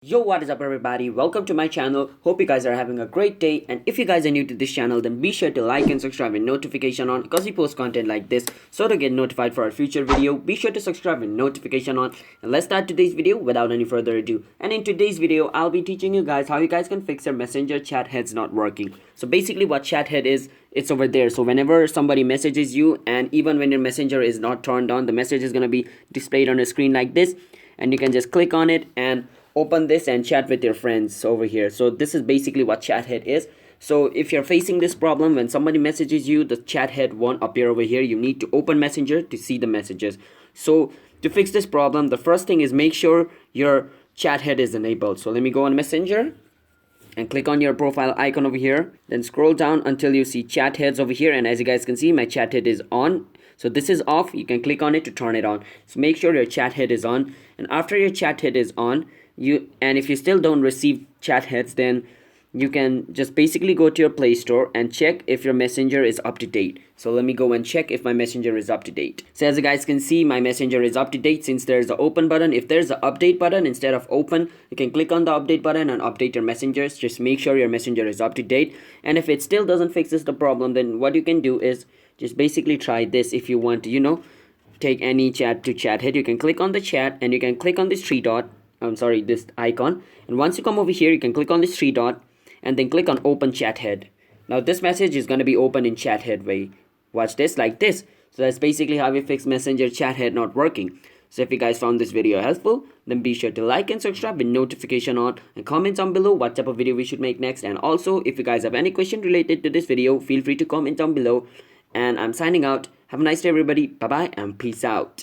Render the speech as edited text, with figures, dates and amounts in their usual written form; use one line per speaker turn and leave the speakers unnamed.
Yo, what is up everybody? Welcome to my channel. Hope you guys are having a great day, and if you guys are new to this channel, then be sure to like and subscribe with notification on, because we post content like this. So to get notified for our future video, be sure to subscribe with notification on. And let's start today's video without any further ado. And in today's video, I'll be teaching you guys how you guys can fix your messenger chat heads not working. So basically what chat head is, it's over there. So whenever somebody messages you, and even when your messenger is not turned on, the message is going to be displayed on the screen like this, and you can just click on it and open this and chat with your friends over here. So this is basically what chat head is. So if you're facing this problem, when somebody messages you, the chat head won't appear over here. You need to open messenger to see the messages. So to fix this problem, the first thing is make sure your chat head is enabled. So let me go on messenger and click on your profile icon over here, then scroll down until you see chat heads over here, and as you guys can see, my chat head is on. So this is off. You can click on it to turn it on. So make sure your chat head is on, and after your chat head is on, if you still don't receive chat heads, then you can just basically go to your Play Store and check if your messenger is up to date. So let me go and check if my messenger is up to date. So as you guys can see, my messenger is up to date since there's the open button. If there's the update button instead of open, you can click on the update button and update your messengers. Just make sure your messenger is up to date. And if it still doesn't fix the problem, then what you can do is just basically try this. If you want to, take any chat to chat head, you can click on the chat and you can click on this this icon, and once you come over here, you can click on this three dot and then click on open chat head. Now this message is going to be open in chat head way. Watch this, like this. So that's basically how we fix messenger chat head not working. So if you guys found this video helpful, then be sure to like and subscribe with notification on, and comment down below what type of video we should make next. And also, if you guys have any question related to this video, feel free to comment down below. And I'm signing out. Have a nice day everybody. Bye bye and peace out.